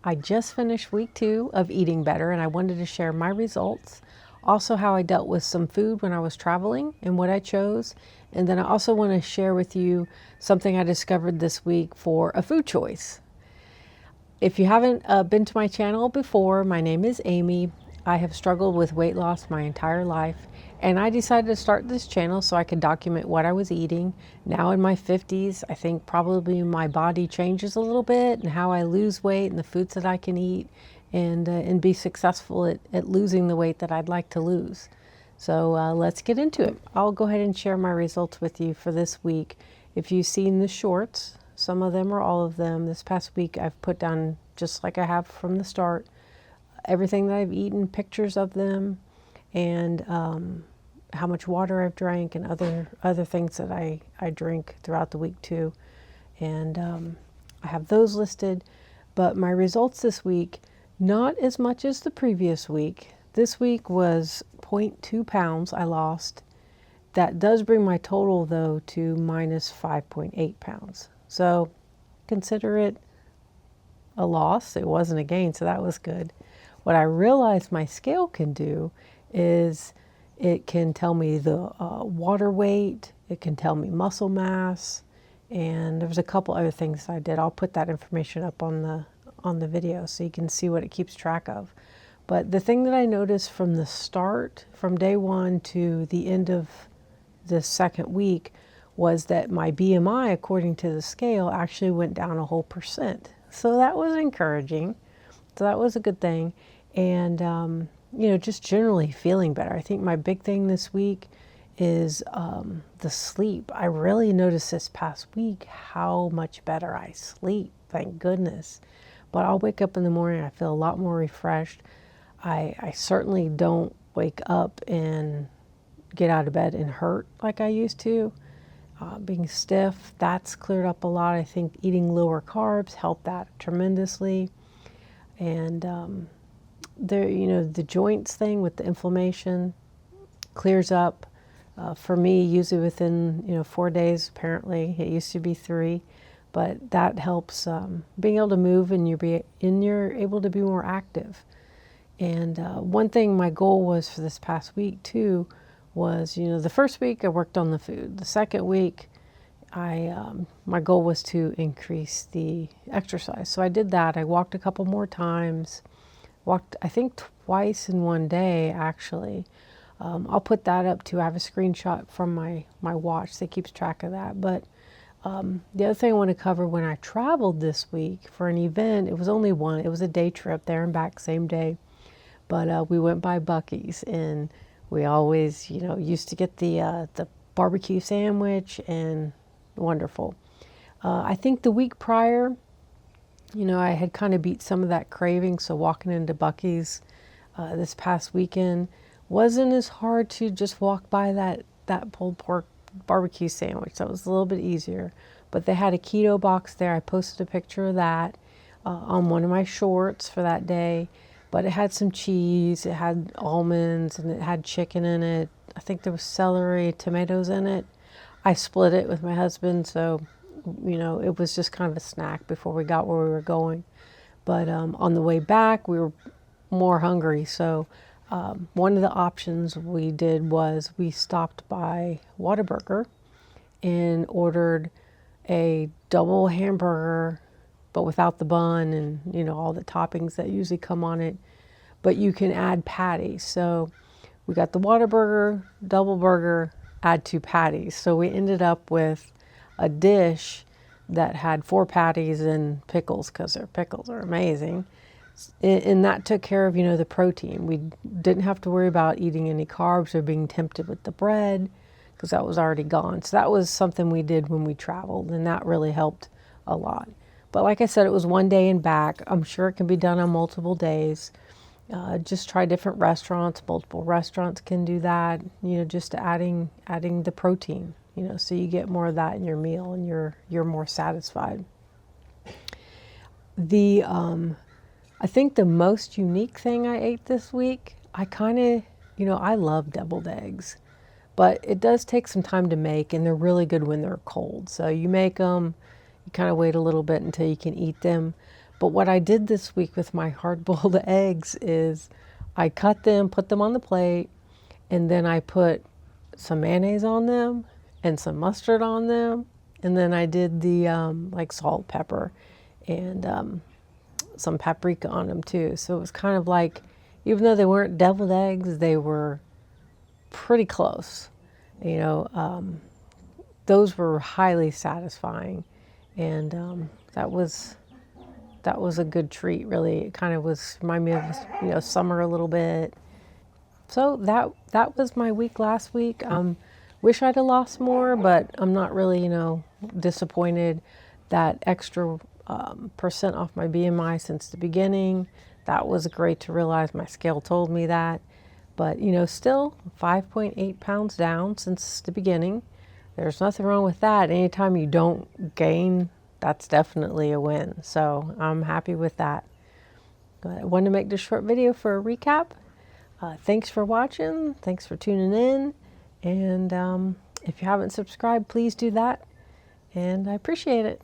I just finished week 2 of eating better and I wanted to share my results. Also, how I dealt with some food when I was traveling and what I chose. And then I also want to share with you something I discovered this week for a food choice. If you haven't been to my channel before, my name is Amy. I have struggled with weight loss my entire life, and I decided to start this channel so I could document what I was eating. Now in my 50s, I think probably my body changes a little bit and how I lose weight and the foods that I can eat and be successful at losing the weight that I'd like to lose. So let's get into it. I'll go ahead and share my results with you for this week. If you've seen the shorts, some of them or all of them, this past week I've put down, just like I have from the start, everything that I've eaten, pictures of them, and how much water I've drank and other things that I drink throughout the week too. And I have those listed. But my results this week, not as much as the previous week. This week was 0.2 pounds I lost. That does bring my total though to minus 5.8 pounds. So consider it a loss. It wasn't a gain, so that was good. What I realized my scale can do is it can tell me the water weight, it can tell me muscle mass, and there's a couple other things I did. I'll put that information up on the video so you can see what it keeps track of. But the thing that I noticed from the start, from day 1 to the end of the second week, was that my BMI, according to the scale, actually went down a whole percent. So that was encouraging. So that was a good thing. And, just generally feeling better. I think my big thing this week is the sleep. I really noticed this past week how much better I sleep. Thank goodness. But I'll wake up in the morning, I feel a lot more refreshed. I certainly don't wake up and get out of bed and hurt like I used to. Being stiff, that's cleared up a lot. I think eating lower carbs helped that tremendously. And the joints thing with the inflammation clears up for me usually within 4 days. Apparently, it used to be 3, but that helps being able to move and you're able to be more active. And one thing my goal was for this past week too was, the first week I worked on the food. The second week, my goal was to increase the exercise. So I did that. I walked a couple more times. Walked, I think, twice in one day, actually. I'll put that up too. I have a screenshot from my watch that keeps track of that. But the other thing I want to cover, when I traveled this week for an event, it was only one. It was a day trip there and back, same day. But we went by Buc-ee's, and we always, used to get the barbecue sandwich, and wonderful. I think the week prior, I had kind of beat some of that craving, so walking into Buc-ee's this past weekend wasn't as hard to just walk by that pulled pork barbecue sandwich. That was a little bit easier. But they had a keto box there. I posted a picture of that on one of my shorts for that day. But it had some cheese, it had almonds, and it had chicken in it. I think there was celery, tomatoes in it. I split it with my husband, so, it was just kind of a snack before we got where we were going. But on the way back, we were more hungry. So one of the options we did was we stopped by Whataburger and ordered a double hamburger, but without the bun and, all the toppings that usually come on it. But you can add patties. So we got the Whataburger, double burger, add 2 patties. So we ended up with a dish that had 4 patties and pickles, because their pickles are amazing. And that took care of, the protein. We didn't have to worry about eating any carbs or being tempted with the bread, because that was already gone. So that was something we did when we traveled, and that really helped a lot. But like I said, it was one day and back. I'm sure it can be done on multiple days. Just try different restaurants. Multiple restaurants can do that. Just adding the protein. So you get more of that in your meal, and you're more satisfied. I think the most unique thing I ate this week, I love deviled eggs, but it does take some time to make, and they're really good when they're cold. So you make them, you kind of wait a little bit until you can eat them. But what I did this week with my hard-boiled eggs is I cut them, put them on the plate, and then I put some mayonnaise on them and some mustard on them. And then I did the like salt, pepper, and some paprika on them too. So it was kind of like, even though they weren't deviled eggs, they were pretty close. You know, those were highly satisfying, and that was a good treat. Really, it kind of was remind me of summer a little bit. So that was my week last week. Wish I'd have lost more, but I'm not really disappointed. That extra percent off my BMI since the beginning. That was great to realize. My scale told me that. But, still 5.8 pounds down since the beginning. There's nothing wrong with that. Anytime you don't gain, that's definitely a win. So I'm happy with that. I wanted to make this short video for a recap. Thanks for watching. Thanks for tuning in. And if you haven't subscribed, please do that. And I appreciate it.